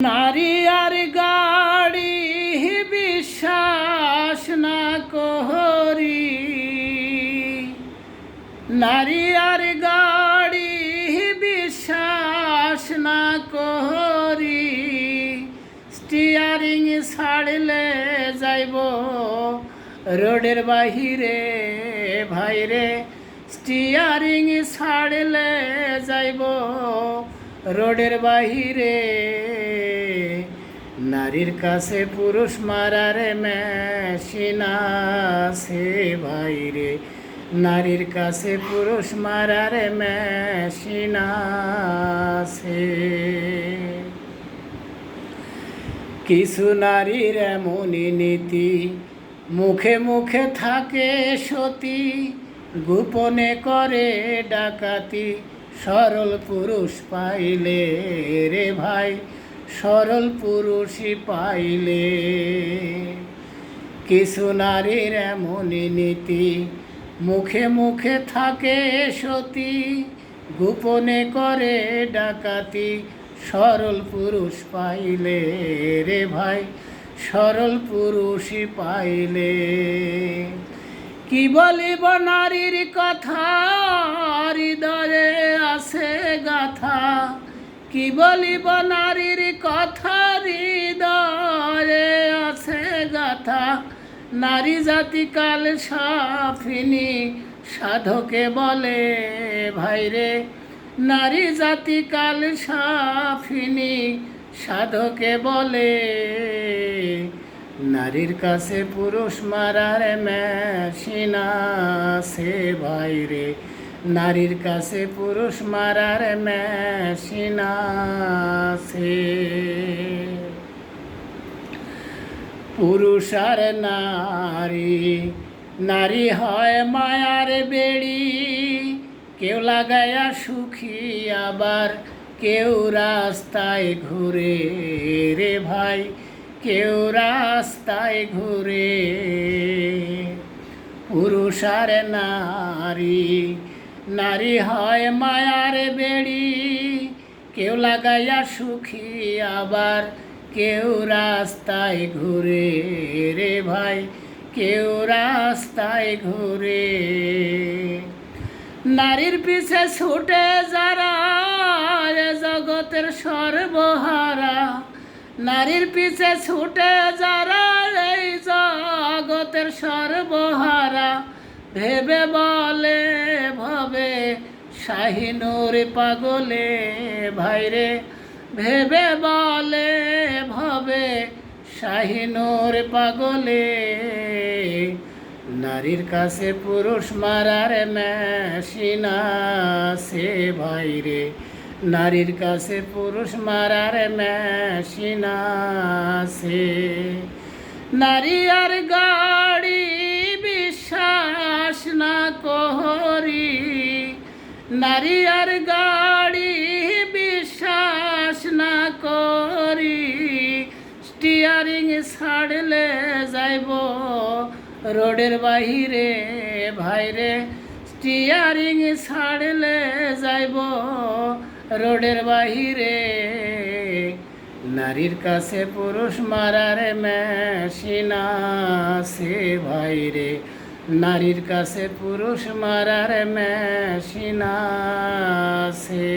নারী আর গাড়ি বিশ্বাস না করি, নারী আর গাড়ি বিশ্বাস না করি, স্টিয়ারিং ছাড়লে যাইব রোডের বাহিরে ভাইরে, স্টিয়ারিং ছাড়লে যাইব রোডের বাহিরে। নারীর কাছে পুরুষ মারার মেশিন আছে ভাইরে, নারীর কাছে পুরুষ মারার মেশিন আছে। কিছু নারীর এমনই নীতি, মুখে মুখে থাকে সতী, গোপনে করে ডাকাতি, সরল পুরুষ পাইলে রে ভাই, সরল পুরুষই পাইলে। কিছু নারীর এমনই নীতি, মুখে মুখে থাকে সতী, গোপনে করে ডাকাতি, সরল পুরুষ পাইলে রে ভাই, সরল পুরুষই পাইলে। কি বলিব নারীর কথা, হৃদয়ে আছে গাথা, কি বলিব নারীর কথা, হৃদয়ে আছে গাথা। নারী জাতি কাল সাফিনী সাধকে বলে ভাইরে, নারী জাতি কাল সাফিনী সাধকে বলে। নারীর কাছে পুরুষ মারার মেশিন আছে ভাইরে, নারীর কাছে পুরুষ মারার মেশিন আছে। পুরুষ আর নারী, নারী হয় মায়ার বেড়ি, কেউ লাগায়া সুখী আবার কেউ রাস্তায় ঘুরে রে ভাই, কেউ রাস্তায় ঘুরে। পুরুষ আর নারী, নারী হয় মায়ার বেড়ি, কেউ লাগাইয়া সুখী আবার কেউ রাস্তায় ঘুরে রে ভাই, কেউ রাস্তায় ঘুরে। নারীর পিছে ছুটে যারা জগতের সর্বহারা, নারীর পিছে ছুটে যারা এই জগতের সর্বহারা, ভেবে বলে ভবে শাহিনুর পাগলে ভাইরে, ভেবে বলে ভবে শাহিনুর পাগলে। নারীর কাছে পুরুষ মারার মেশিন আছে ভাইরে, নারীর কাছে পুরুষ মারার মেশিন আছে। নারী আর গাড়ি বিশ্বাস না করি, নারী আর গাড়ি বিশ্বাস না করি, স্টিয়ারিং ছাড়লে যাইব রোডের বাহিরে ভাইরে, স্টিয়ারিং ছাড়লে যাইব রোডের বাহিরে। নারীর কাছে পুরুষ মারার মেশিন আছে ভাইরে, নারীর কাছে পুরুষ মারার মেশিন আছে।